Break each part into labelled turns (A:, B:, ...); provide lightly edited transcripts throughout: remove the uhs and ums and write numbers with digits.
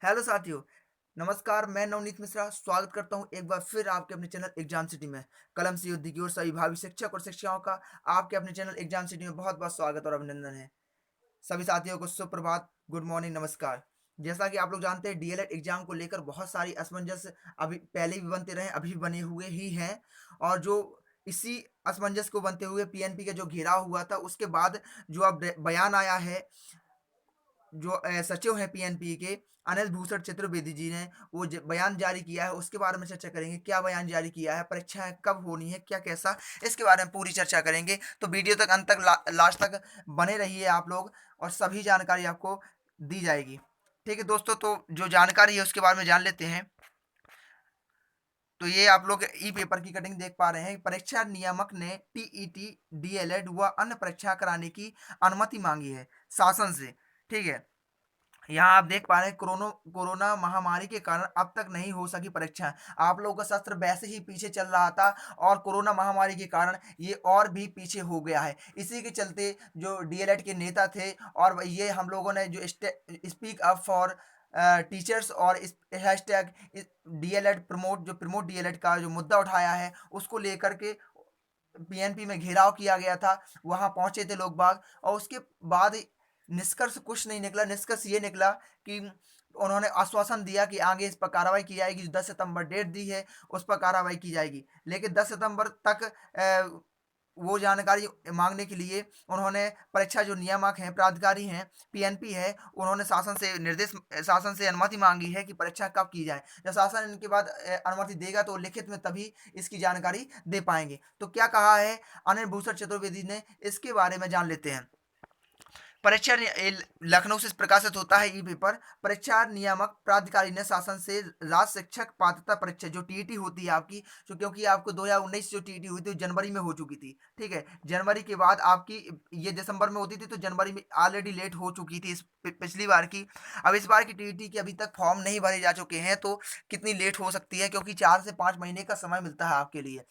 A: Hello साथियों, नमस्कार। मैं नवनीत मिश्रा स्वागत करता हूं एक बार फिर आपके अपने चैनल एग्जाम सिटी में। कलम से युद्ध की ओर सभी भावी शिक्षक और शिक्षिकाओं का आपके अपने चैनल एग्जाम सिटी में बहुत बहुत स्वागत और अभिनंदन है। सभी साथियों को सुप्रभात, गुड मॉर्निंग, नमस्कार। जैसा कि आप लोग जानते हैं, डीएलएड एग्जाम को लेकर बहुत सारी असमंजस अभी पहले भी बनते रहे, अभी भी बने हुए ही हैं। और जो इसी असमंजस को बनते हुए पीएनपी का जो घेराव हुआ था, उसके बाद जो अब बयान आया है, जो सचिव हैं पीएनपी के अनिल भूषण चतुर्वेदी जी ने वो बयान जारी किया है, उसके बारे में चर्चा करेंगे। क्या बयान जारी किया है, परीक्षाएं कब होनी है, क्या कैसा, इसके बारे में पूरी चर्चा करेंगे। तो वीडियो तक अंत तक लास्ट तक बने रहिए आप लोग, और सभी जानकारी आपको दी जाएगी। ठीक है दोस्तों, तो जो जानकारी है उसके बारे में जान लेते हैं। तो ये आप लोग ई पेपर की कटिंग देख पा रहे हैं। परीक्षा नियामक ने टीईटी, डीएलएड व अन्य परीक्षा कराने की अनुमति मांगी है शासन से। ठीक है, यहाँ आप देख पा रहे हैं, कोरोना महामारी के कारण अब तक नहीं हो सकी परीक्षा। आप लोगों का सत्र वैसे ही पीछे चल रहा था, और कोरोना महामारी के कारण ये और भी पीछे हो गया है। इसी के चलते जो डीएलएड के नेता थे, और ये हम लोगों ने जो स्पीक अप फॉर टीचर्स और इस हैशटैग डीएलएड प्रमोट, जो प्रमोट डीएलएड का जो मुद्दा उठाया है, उसको लेकर के पीएनपी में घेराव किया गया था। वहां पहुंचे थे लोग बाग, और उसके बाद निष्कर्ष कुछ नहीं निकला। निष्कर्ष ये निकला कि उन्होंने आश्वासन दिया कि आगे इस पर कार्रवाई की जाएगी। जो 10 सितंबर डेट दी है, उस पर कार्रवाई की जाएगी। लेकिन 10 सितंबर तक वो जानकारी मांगने के लिए उन्होंने परीक्षा जो नियामक हैं, प्राधिकारी हैं, पीएनपी है, उन्होंने शासन से अनुमति मांगी है कि परीक्षा कब की जाए। जब शासन इनके बाद अनुमति देगा तो लिखित में तभी इसकी जानकारी दे पाएंगे। तो क्या कहा है अनिल भूषण चतुर्वेदी ने, इसके बारे में जान लेते हैं। लखनऊ से प्रकाशित होता है ई पेपर। परीक्षा नियामक प्राधिकारी ने शासन से राज्य शिक्षक पात्रता परीक्षा जो टीईटी होती है आपकी, जो क्योंकि आपको 2019 जो टीईटी हुई थी वो जनवरी में हो चुकी थी। ठीक है, जनवरी के बाद आपकी ये दिसंबर में होती थी, तो जनवरी में ऑलरेडी लेट हो चुकी थी इस पिछली बार की। अब इस बार की टीईटी के अभी तक फॉर्म नहीं भरे जा चुके हैं, तो कितनी लेट हो सकती है, क्योंकि 4 से 5 महीने का समय मिलता है आपके लिए।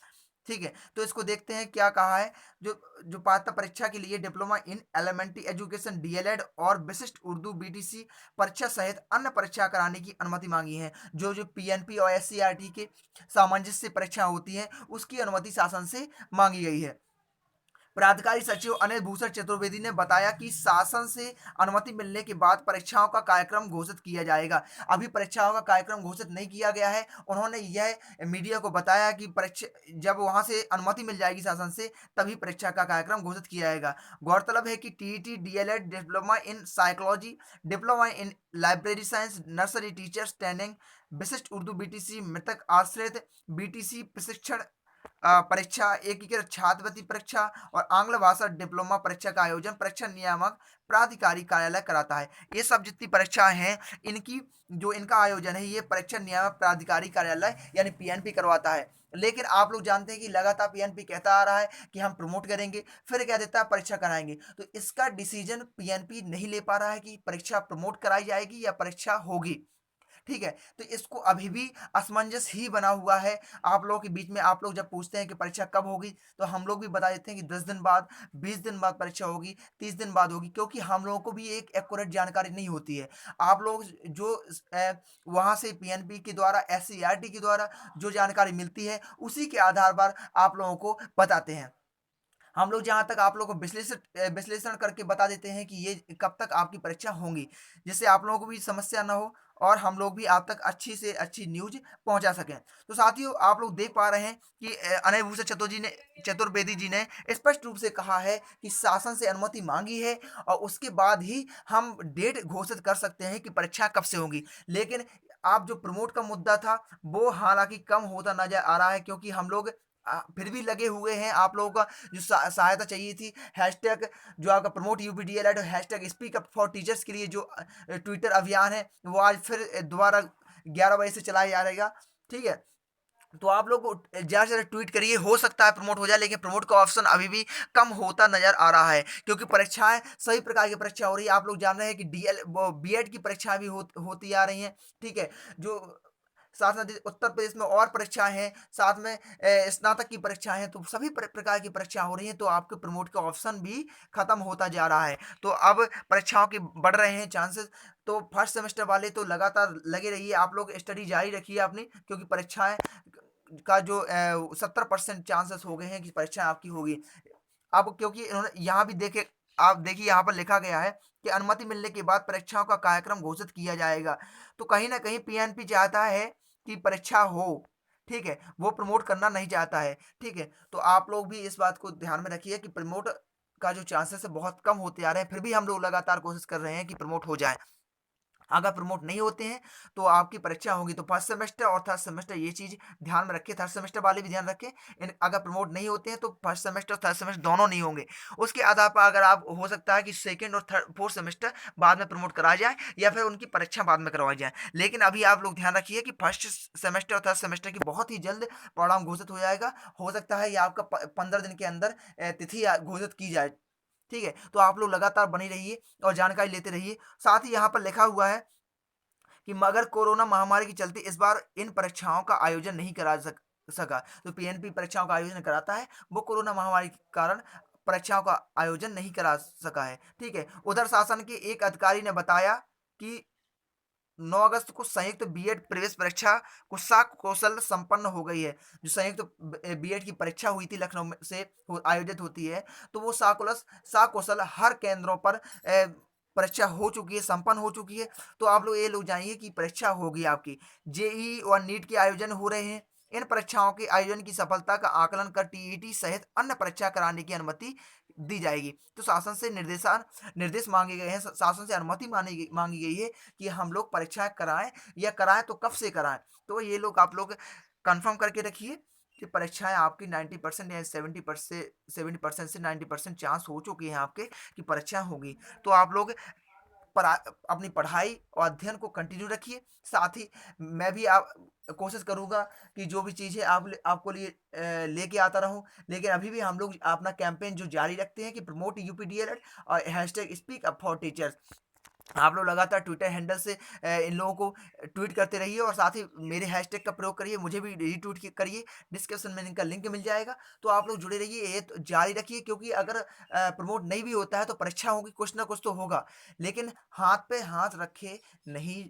A: ठीक है, तो इसको देखते हैं क्या कहा है। जो जो पात्रता परीक्षा के लिए diploma in elementary education DElEd और विशिष्ट उर्दू बीटीसी परीक्षा सहित अन्य परीक्षा कराने की अनुमति मांगी है। जो जो पीएनपी और एससीईआरटी के सामंजस्य परीक्षा होती है, उसकी अनुमति शासन से मांगी गई है। प्राधिकारी सचिव अनिल भूषण चतुर्वेदी ने बताया कि शासन से अनुमति मिलने के बाद परीक्षाओं का कार्यक्रम घोषित किया जाएगा। अभी परीक्षाओं का कार्यक्रम घोषित नहीं किया गया है। उन्होंने यह मीडिया को बताया कि परीक्षा जब वहां से अनुमति मिल जाएगी शासन से, तभी परीक्षा का कार्यक्रम घोषित किया जाएगा। गौरतलब है कि TET, DElEd, diploma in psychology, diploma in library science, nursery teachers training, विशिष्ट उर्दू बीटीसी, मृतक आश्रित बीटीसी प्रशिक्षण परीक्षा, एकीकृत छात्रवृत्ति परीक्षा और आंग्ल भाषा डिप्लोमा परीक्षा का आयोजन परीक्षा नियामक प्राधिकारी कार्यालय कराता है। ये सब जितनी परीक्षाएं हैं, इनकी जो इनका आयोजन है, ये परीक्षा नियामक प्राधिकारी कार्यालय यानी पीएनपी करवाता है। लेकिन आप लोग जानते हैं कि लगातार पीएनपी कहता आ रहा है कि हम प्रमोट करेंगे, फिर कह देता है परीक्षा कराएंगे। तो इसका डिसीजन पीएनपी नहीं ले पा रहा है कि परीक्षा प्रमोट कराई जाएगी या परीक्षा होगी। ठीक है, तो इसको अभी भी असमंजस ही बना हुआ है आप लोगों के बीच में। आप लोग जब पूछते हैं कि परीक्षा कब होगी, तो हम लोग भी बता देते हैं कि 10 दिन बाद, 20 दिन बाद परीक्षा होगी, 30 दिन बाद होगी, क्योंकि हम लोगों को भी एक एक्यूरेट जानकारी नहीं होती है। आप लोग जो वहां से पीएनपी के द्वारा, एससीईआरटी के द्वारा जो जानकारी मिलती है, उसी के आधार पर आप लोगों को बताते हैं। हम लोग जहाँ तक आप लोगों को विश्लेषण करके बता देते हैं कि ये कब तक आपकी परीक्षा होंगी, जिससे आप लोगों को भी समस्या ना हो, और हम लोग भी आप तक अच्छी से अच्छी न्यूज पहुंचा सकें। तो साथियों, आप लोग देख पा रहे हैं कि अनय भूषण चतुर्वेदी जी ने स्पष्ट रूप से कहा है कि शासन से अनुमति मांगी है, और उसके बाद ही हम डेट घोषित कर सकते हैं कि परीक्षा कब से होगी। लेकिन आप जो प्रमोट का मुद्दा था, वो हालांकि कम होता नजर आ रहा है, क्योंकि हम लोग फिर भी लगे हुए हैं। आप लोगों का जो सहायता चाहिए थी, हैशटैग जो आपका प्रमोट यूपीडीएलएड और hashtag speak up for teachers के लिए जो ट्विटर अभियान है, वो आज फिर दोबारा 11 बजे से चलाया जा रहेगा। ठीक है, तो आप लोग ज़्यादा से ज़्यादा ट्वीट करिए, हो सकता है प्रमोट हो जाए, लेकिन प्रमोट का ऑप्शन अभी भी कम होता नजर आ रहा है, क्योंकि परीक्षाएं, सभी प्रकार की परीक्षा हो रही है। आप लोग जान रहे हैं कि बीएड की परीक्षाएं भी होती आ रही हैं। ठीक है, जो साथ में उत्तर प्रदेश में और परीक्षाएँ हैं, साथ में स्नातक की परीक्षाएँ हैं, तो सभी प्रकार की परीक्षा हो रही हैं, तो आपके प्रमोट का ऑप्शन भी खत्म होता जा रहा है। तो अब परीक्षाओं के बढ़ रहे हैं चांसेस, तो फर्स्ट सेमेस्टर वाले तो लगातार लगे रहिए, आप लोग स्टडी जारी रखिए अपनी, क्योंकि परीक्षाएँ का जो 70% चांसेस हो गए हैं कि परीक्षाएँ आपकी होगी। अब क्योंकि इन्होंने यहाँ भी देखे, आप देखिए यहाँ पर लिखा गया है कि अनुमति मिलने के बाद परीक्षाओं का कार्यक्रम घोषित किया जाएगा। तो कहीं न कहीं पीएनपी चाहता है कि परीक्षा हो, ठीक है? वो प्रमोट करना नहीं चाहता है, ठीक है? तो आप लोग भी इस बात को ध्यान में रखिए कि प्रमोट का जो चांसेस है बहुत कम होते आ रहे हैं, फिर भी हम लोग लगातार कोशिश कर रहे हैं कि प्रमोट हो जाएँ। अगर प्रमोट नहीं होते हैं तो आपकी परीक्षा होगी, तो फर्स्ट सेमेस्टर और थर्ड सेमेस्टर ये चीज़ ध्यान में रखें, थर्ड सेमेस्टर वाले भी ध्यान रखें। अगर प्रमोट नहीं होते हैं तो फर्स्ट सेमेस्टर और थर्ड सेमेस्टर दोनों नहीं होंगे। उसके आधार पर अगर आप, हो सकता है कि सेकंड और थर्ड फोर्थ सेमेस्टर बाद में प्रमोट कराया जाए या फिर उनकी परीक्षा बाद में करवाई जाए। लेकिन अभी आप लोग ध्यान रखिए कि फर्स्ट सेमेस्टर और थर्ड सेमेस्टर की बहुत ही जल्द परिणाम घोषित हो जाएगा। हो सकता है ये आपका 15 दिन के अंदर तिथि घोषित की जाए, ठीक है? तो आप लोग लगातार बने रहिए और जानकारी लेते रहिए। साथ ही यहाँ पर लिखा हुआ है कि मगर कोरोना महामारी के चलते इस बार इन परीक्षाओं का आयोजन नहीं करा सका। तो पीएनपी परीक्षाओं का आयोजन कराता है, वो कोरोना महामारी के कारण परीक्षाओं का आयोजन नहीं करा सका है, ठीक है? उधर शासन के एक अधिकारी ने बताया कि 9 अगस्त को संयुक्त बीएड प्रवेश परीक्षा कुशल संपन्न हो गई है। जो संयुक्त बीएड की परीक्षा हुई थी लखनऊ में से आयोजित होती है, तो वो साकुशल हर केंद्रों पर परीक्षा हो चुकी है, संपन्न हो चुकी है। तो आप लोग ये लोग जानिए कि परीक्षा होगी आपकी। जेईई और नीट के आयोजन हो रहे हैं। इन परीक्षाओं के आयोजन की सफलता का आकलन कर टीईटी सहित अन्य परीक्षा कराने की अनुमति दी जाएगी। तो शासन से निर्देश मांगे गए हैं, शासन से अनुमति मांगी गई है कि हम लोग परीक्षाएँ कराएँ, या कराएँ तो कब से कराएँ? तो ये लोग आप लोग कन्फर्म करके रखिए कि परीक्षाएँ आपकी 90% या 70% से 90% चांस हो चुके हैं आपके कि परीक्षा होगी। तो आप लोग पढ़ा अपनी पढ़ाई और अध्ययन को कंटिन्यू रखिए। साथ ही मैं भी आप कोशिश करूँगा कि जो भी चीज़ें आपको लिए लेके आता रहूँ। लेकिन अभी भी हम लोग अपना कैंपेन जो जारी रखते हैं कि प्रमोट यूपी डीएलएड और hashtag speak up for teachers. आप लोग लगातार ट्विटर हैंडल से इन लोगों को ट्वीट करते रहिए और साथ ही मेरे हैशटैग का प्रयोग करिए, मुझे भी रीट्वीट करिए, डिस्क्रिप्शन में इनका लिंक मिल जाएगा। तो आप लोग जुड़े रहिए, ये तो जारी रखिए, क्योंकि अगर प्रमोट नहीं भी होता है तो परीक्षा होगी, कुछ ना कुछ तो होगा। लेकिन हाथ पे हाथ रखे नहीं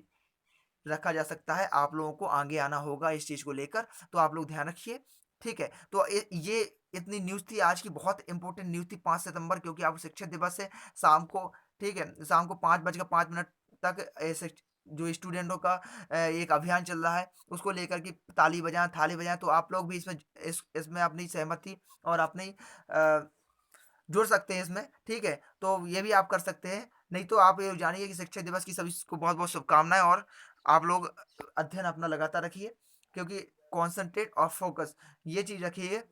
A: रखा जा सकता है, आप लोगों को आगे आना होगा इस चीज़ को लेकर, तो आप लोग ध्यान रखिए, ठीक है? तो ये इतनी न्यूज़ थी आज की, बहुत इंपॉर्टेंट न्यूज़ थी 5 सितंबर, क्योंकि आज शिक्षक दिवस है। शाम को, ठीक है? शाम को 5:05 तक जो स्टूडेंटों का एक अभियान चल रहा है, उसको लेकर के ताली बजाएँ, थाली बजाएँ, तो आप लोग भी इसमें अपनी सहमति और अपनी जुड़ सकते हैं इसमें, ठीक है? तो ये भी आप कर सकते हैं। नहीं तो आप ये जानिए कि शिक्षक दिवस की सभी को बहुत-बहुत शुभकामनाएँ, और आप लोग अध्ययन अपना लगातार रखिए, क्योंकि कॉन्संट्रेट और फ़ोकस ये चीज़ रखिए,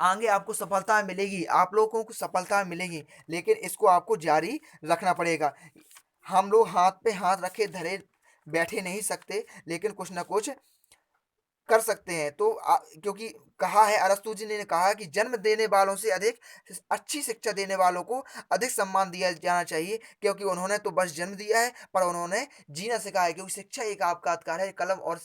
A: आगे आपको सफलता मिलेगी, आप लोगों को सफलता मिलेगी, लेकिन इसको आपको जारी रखना पड़ेगा। हम लोग हाथ पे हाथ रखे धरे बैठे नहीं सकते, लेकिन कुछ ना कुछ कर सकते हैं। तो क्योंकि कहा है, अरस्तू जी ने कहा कि जन्म देने वालों से अधिक अच्छी शिक्षा देने वालों को अधिक सम्मान दिया जाना चाहिए, क्योंकि उन्होंने तो बस जन्म दिया है, पर उन्होंने जीना सिखाया है। क्योंकि शिक्षा एक आपका अधिकार है, कलम और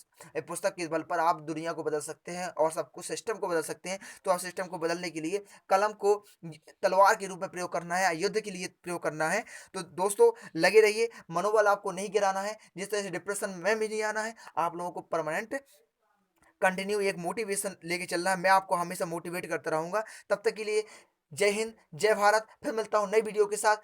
A: पुस्तक के बल पर आप दुनिया को बदल सकते हैं और सब कुछ सिस्टम को बदल सकते हैं। तो आप सिस्टम को बदलने के लिए कलम को तलवार के रूप में प्रयोग करना है, युद्ध के लिए प्रयोग करना है। तो दोस्तों लगे रहिए, मनोबल आपको नहीं गिराना है, जिस तरह से डिप्रेशन में भी नहीं आना है, आप लोगों को परमानेंट कंटिन्यू एक मोटिवेशन लेके चलना है। मैं आपको हमेशा मोटिवेट करता रहूँगा। तब तक के लिए जय हिंद, जय भारत। फिर मिलता हूँ नई वीडियो के साथ।